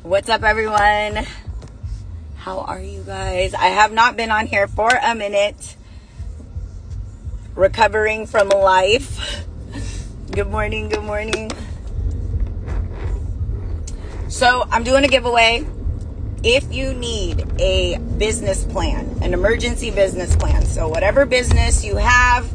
What's up, everyone? How are you guys? I have not been on here for a minute. Recovering from life. Good morning, good morning. So I'm doing a giveaway. If you need a business plan, an emergency business plan, so whatever business you have,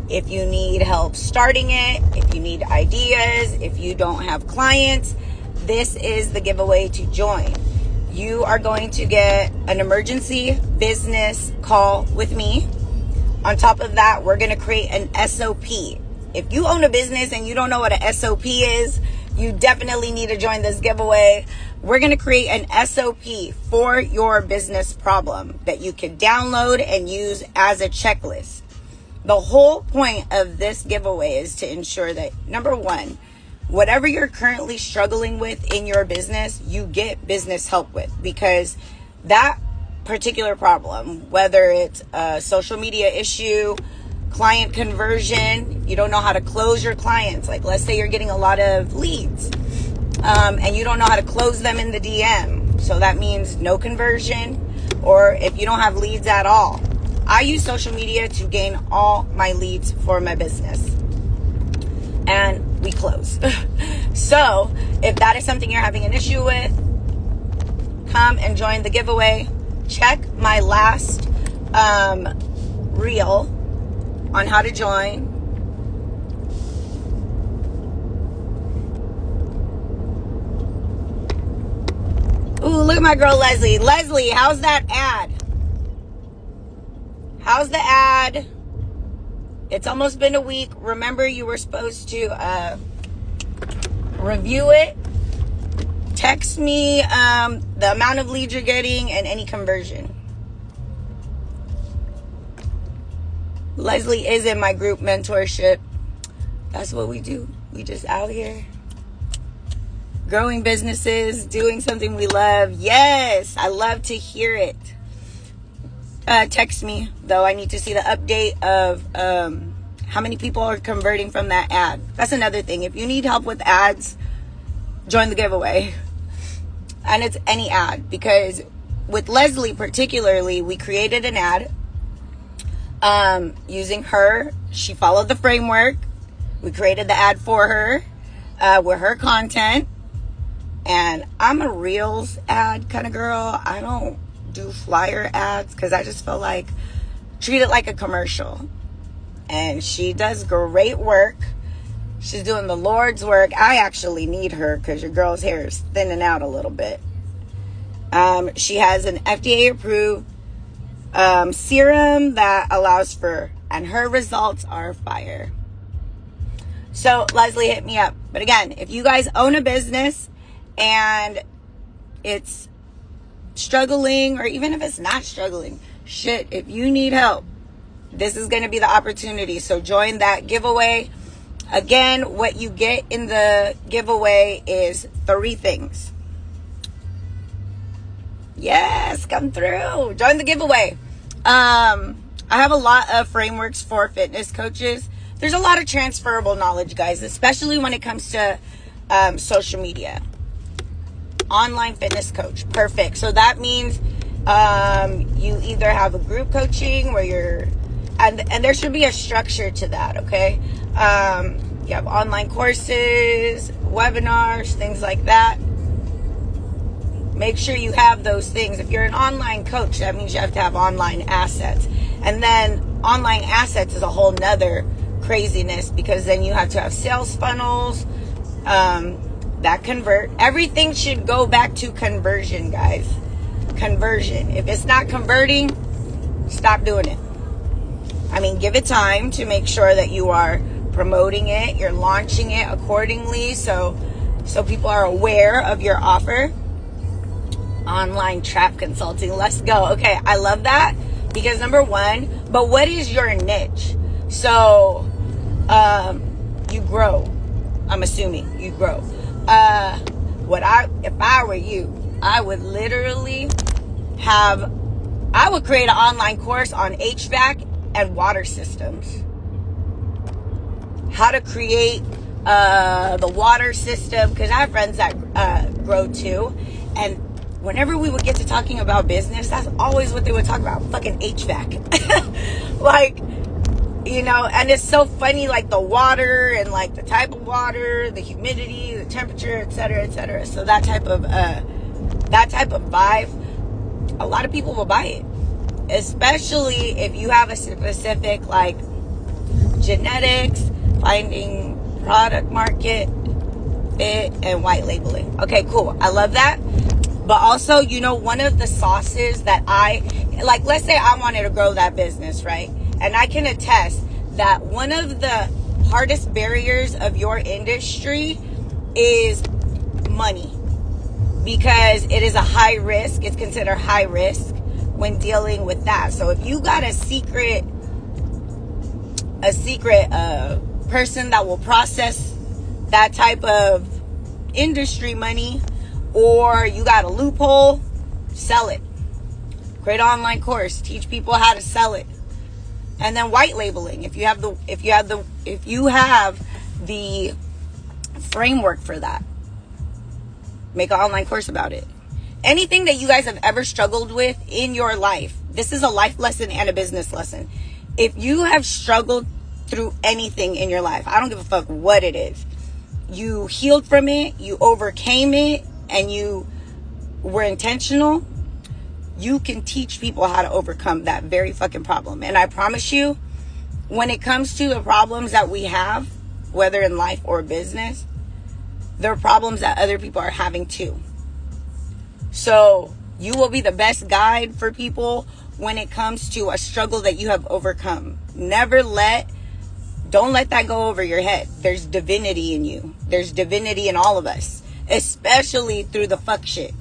if you need help starting it, if you need ideas, if you don't have clients, this is the giveaway to join. You are going to get an emergency business call with me. On top of that, we're going to create an SOP. If you own a business and you don't know what an SOP is, you definitely need to join this giveaway. We're going to create an SOP for your business problem that you can download and use as a checklist. The whole point of this giveaway is to ensure that, number one, whatever you're currently struggling with in your business, you get business help with, because that particular problem, whether it's a social media issue, client conversion, you don't know how to close your clients. Like, let's say you're getting a lot of leads and you don't know how to close them in the DM. So that means no conversion, or if you don't have leads at all. I use social media to gain all my leads for my business, and we close. So if that is something you're having an issue with, come and join the giveaway. Check my last reel on how to join. Ooh, look at my girl Leslie. Leslie, how's that ad? How's the ad? It's almost been a week. Remember, you were supposed to review it. Text me the amount of leads you're getting and any conversion. Leslie is in my group mentorship. That's what we do. We just out here growing businesses, doing something we love. Yes, I love to hear it. Text me, though. I need to see the update of how many people are converting from that ad. That's another thing. If you need help with ads, join the giveaway. And it's any ad, because with Leslie particularly, we created an ad using her. She followed the framework. We created the ad for her with her content. And I'm a Reels ad kind of girl. I don't do flyer ads because I just feel like treat it like a commercial. And she does great work. She's doing the Lord's work. I actually need her because your girl's hair is thinning out a little bit. She has an FDA approved serum that allows for, and her results are fire. So Leslie, hit me up. But again, if you guys own a business and it's struggling, or even if it's not struggling, shit, if you need help, this is going to be the opportunity. So join that giveaway. Again, what you get in the giveaway is 3 things. Yes, come through. Join the giveaway. I have a lot of frameworks for fitness coaches. There's a lot of transferable knowledge, guys, especially when it comes to social media. Online fitness coach. Perfect. So that means you either have a group coaching where you're, and there should be a structure to that, okay? You have online courses, webinars, things like that. Make sure you have those things. If you're an online coach, that means you have to have online assets. And then online assets is a whole nother craziness, because then you have to have sales funnels that convert. Everything should go back to conversion, guys. Conversion. If it's not converting, stop doing it. I mean, give it time to make sure that you are promoting it, you're launching it accordingly, so people are aware of your offer. Online trap consulting, let's go. Okay, I love that, because number one, but what is your niche? So you grow. I'm assuming you grow. If I were you, I would literally I would create an online course on HVAC and water systems. How to create the water system, because I have friends that grow too, And whenever we would get to talking about business, that's always what they would talk about. Fucking HVAC. Like, you know, and it's so funny, like the water and like the type of water, the humidity, the temperature, et cetera, et cetera. So that type of vibe, a lot of people will buy it. Especially if you have a specific, like, genetics, finding product market fit, and white labeling. Okay, cool. I love that. But also, you know, one of the sauces that like, let's say I wanted to grow that business, right? And I can attest that one of the hardest barriers of your industry is money, because it is a high risk. It's considered high risk when dealing with that. So if you got a secret person that will process that type of industry money, or you got a loophole, sell it. Create an online course, teach people how to sell it. And then white labeling, if you have the framework for that, make an online course about it. Anything that you guys have ever struggled with in your life, this is a life lesson and a business lesson. If you have struggled through anything in your life, I don't give a fuck what it is, you healed from it, you overcame it, and you were intentional, you can teach people how to overcome that very fucking problem. And I promise you, when it comes to the problems that we have, whether in life or business, there are problems that other people are having too. So you will be the best guide for people when it comes to a struggle that you have overcome. Don't let that go over your head. There's divinity in you. There's divinity in all of us, especially through the fuck shit.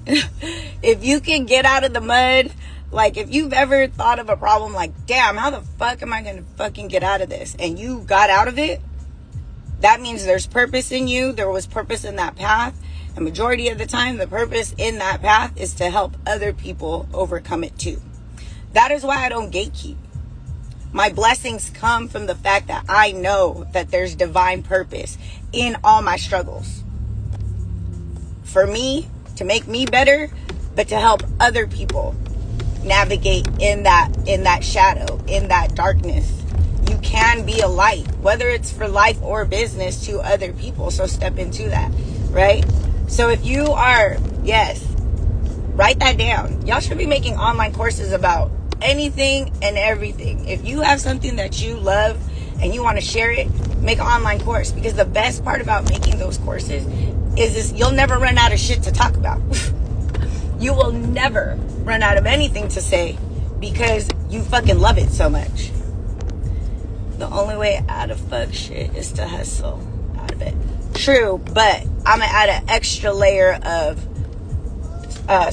If you can get out of the mud, like if you've ever thought of a problem like, damn, how the fuck am I going to fucking get out of this? And you got out of it, that means there's purpose in you. There was purpose in that path. And majority of the time, the purpose in that path is to help other people overcome it too. That is why I don't gatekeep. My blessings come from the fact that I know that there's divine purpose in all my struggles. For me, to make me better, but to help other people navigate in that shadow, in that darkness. You can be a light, whether it's for life or business, to other people. So step into that, right? So if you are, yes, write that down. Y'all should be making online courses about anything and everything. If you have something that you love and you want to share it, make an online course. Because the best part about making those courses is this: you'll never run out of shit to talk about. You will never run out of anything to say because you fucking love it so much. The only way out of fuck shit is to hustle out of it. True, but I'm gonna add an extra layer of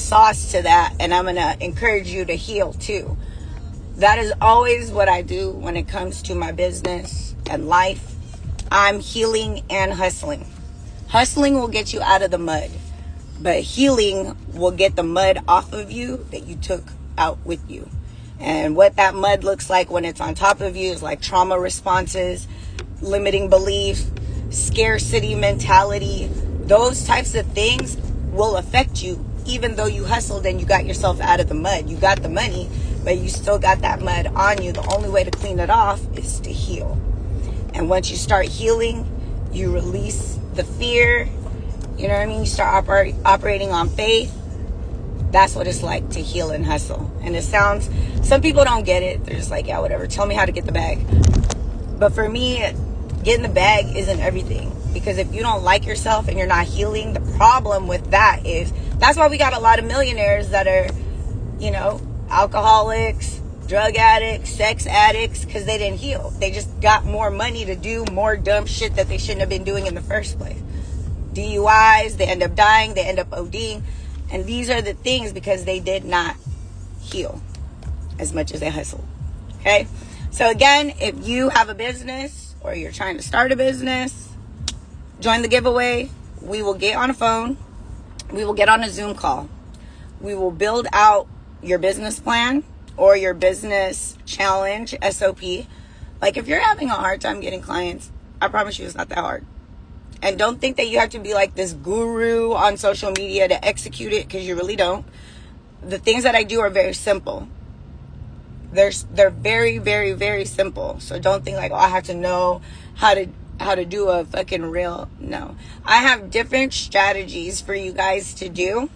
sauce to that, and I'm gonna encourage you to heal too. That is always what I do when it comes to my business and life. I'm healing and hustling. Hustling will get you out of the mud, but healing will get the mud off of you that you took out with you. And what that mud looks like when it's on top of you is like trauma responses, limiting beliefs, scarcity mentality. Those types of things will affect you even though you hustled and you got yourself out of the mud. You got the money, but you still got that mud on you. The only way to clean it off is to heal. And once you start healing, you release the fear. You know what I mean? You start operating on faith. That's what it's like to heal and hustle. And it sounds, some people don't get it. They're just like, yeah, whatever. Tell me how to get the bag. But for me, getting the bag isn't everything. Because if you don't like yourself and you're not healing, the problem with that is, that's why we got a lot of millionaires that are, you know, alcoholics, drug addicts, sex addicts, because they didn't heal. They just got more money to do more dumb shit that they shouldn't have been doing in the first place. DUIs, they end up dying, they end up ODing. And these are the things because they did not heal as much as they hustled. Okay? So again, if you have a business or you're trying to start a business, join the giveaway. We will get on a phone. We will get on a Zoom call. We will build out your business plan or your business challenge, SOP. Like if you're having a hard time getting clients, I promise you it's not that hard. And don't think that you have to be like this guru on social media to execute it, because you really don't. The things that I do are very simple. They're very, very, very simple. So don't think like, oh, I have to know how to do a fucking reel. No. I have different strategies for you guys to do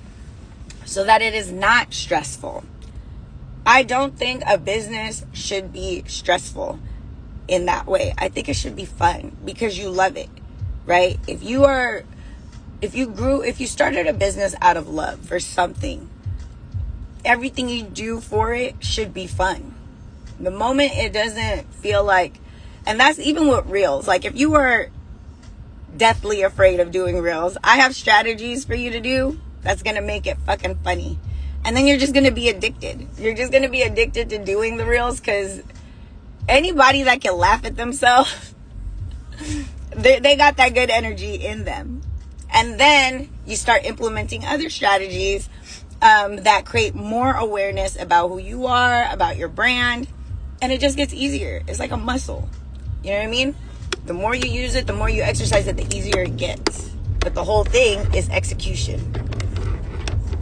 so that it is not stressful. I don't think a business should be stressful in that way. I think it should be fun because you love it, right? If you started a business out of love for something, everything you do for it should be fun. The moment it doesn't feel like, and that's even with reels. Like if you are deathly afraid of doing reels, I have strategies for you to do that's going to make it fucking funny. And then you're just going to be addicted. You're just going to be addicted to doing the reels, because anybody that can laugh at themselves, they got that good energy in them. And then you start implementing other strategies that create more awareness about who you are, about your brand. And it just gets easier. It's like a muscle. You know what I mean? The more you use it, the more you exercise it, the easier it gets. But the whole thing is execution.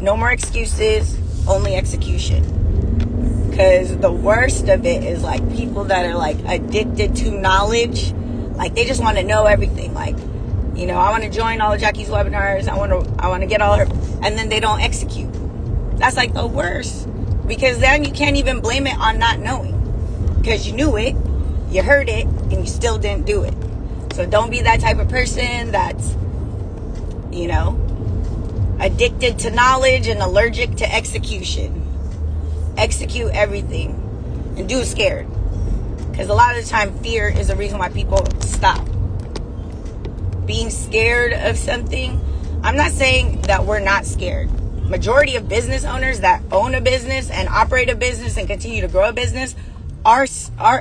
No more excuses, only execution. Because the worst of it is like people that are like addicted to knowledge. Like they just want to know everything. Like, you know, I want to join all of Jackie's webinars. I want to get all her, and then they don't execute. That's like the worst. Because then you can't even blame it on not knowing. Because you knew it, you heard it, and you still didn't do it. So don't be that type of person that's, you know, addicted to knowledge and allergic to execution. Execute everything and do it scared. Because a lot of the time, fear is the reason why people stop. Being scared of something. I'm not saying that we're not scared. Majority of business owners that own a business and operate a business and continue to grow a business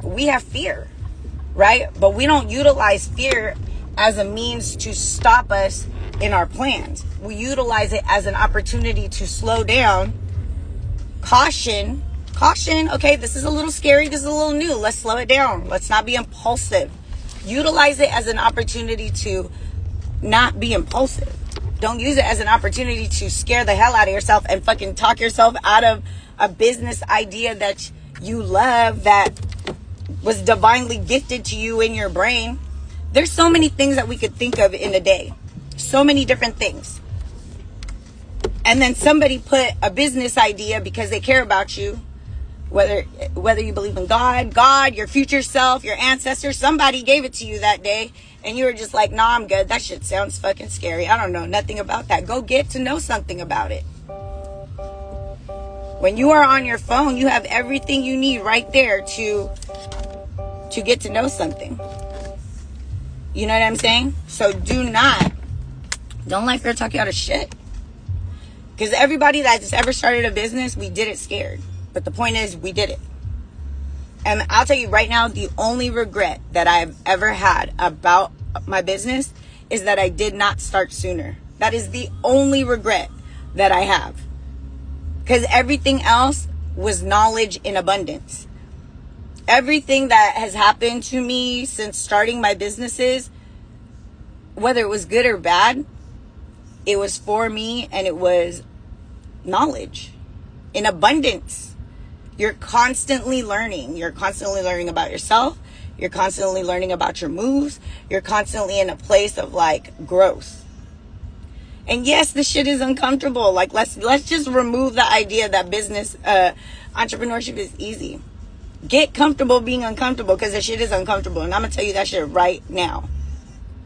we have fear, right? But we don't utilize fear as a means to stop us in our plans. We utilize it as an opportunity to slow down. Caution. Okay, this is a little scary. This is a little new. Let's slow it down. Let's not be impulsive. Utilize it as an opportunity to not be impulsive. Don't use it as an opportunity to scare the hell out of yourself and fucking talk yourself out of a business idea that you love, that was divinely gifted to you in your brain. There's so many things that we could think of in a day. So many different things. And then somebody put a business idea because they care about you. Whether you believe in God, your future self, your ancestors, somebody gave it to you that day. And you were just like, nah, I'm good. That shit sounds fucking scary. I don't know nothing about that. Go get to know something about it. When you are on your phone, you have everything you need right there to get to know something. You know what I'm saying? So don't let fear talk you out of shit. Because everybody that's ever started a business, we did it scared. But the point is, we did it. And I'll tell you right now, the only regret that I've ever had about my business is that I did not start sooner. That is the only regret that I have. Because everything else was knowledge in abundance. Everything that has happened to me since starting my businesses, whether it was good or bad, it was for me, and it was knowledge in abundance. You're constantly learning. You're constantly learning about yourself. You're constantly learning about your moves. You're constantly in a place of like growth. And yes, this shit is uncomfortable. Like let's just remove the idea that business entrepreneurship is easy. Get comfortable being uncomfortable, because the shit is uncomfortable. And I'm gonna tell you that shit right now.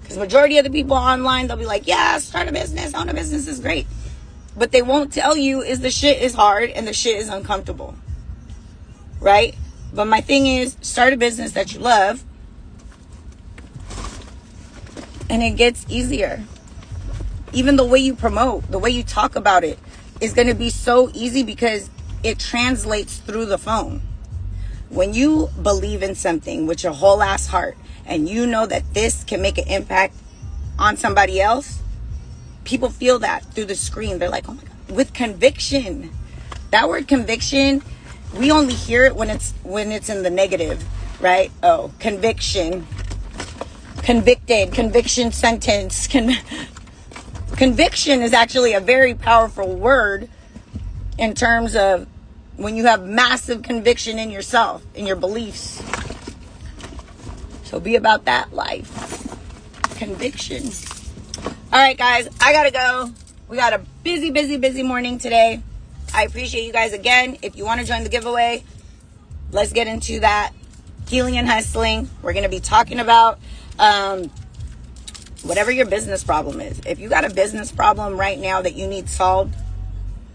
Because majority of the people online, they'll be like, yeah, start a business, own a business is great. But they won't tell you is the shit is hard and the shit is uncomfortable. Right? But my thing is, start a business that you love, and it gets easier. Even the way you promote, the way you talk about it is going to be so easy because it translates through the phone. When you believe in something with your whole ass heart, and you know that this can make an impact on somebody else, people feel that through the screen. They're like, oh my God, with conviction. That word conviction, we only hear it when it's in the negative, right? Oh, conviction. convicted, conviction sentence. Conviction is actually a very powerful word in terms of when you have massive conviction in yourself, in your beliefs. So be about that life. Conviction. All right, guys, I gotta go. We got a busy morning today. I appreciate you guys again. If you want to join the giveaway, let's get into that. Healing and hustling. We're going to be talking about whatever your business problem is. If you got a business problem right now that you need solved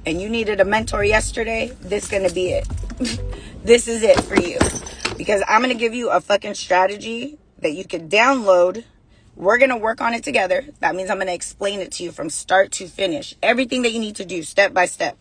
and you needed a mentor yesterday, this is going to be it. This is it for you. Because I'm going to give you a fucking strategy that you can download. We're going to work on it together. That means I'm going to explain it to you from start to finish. Everything that you need to do step by step.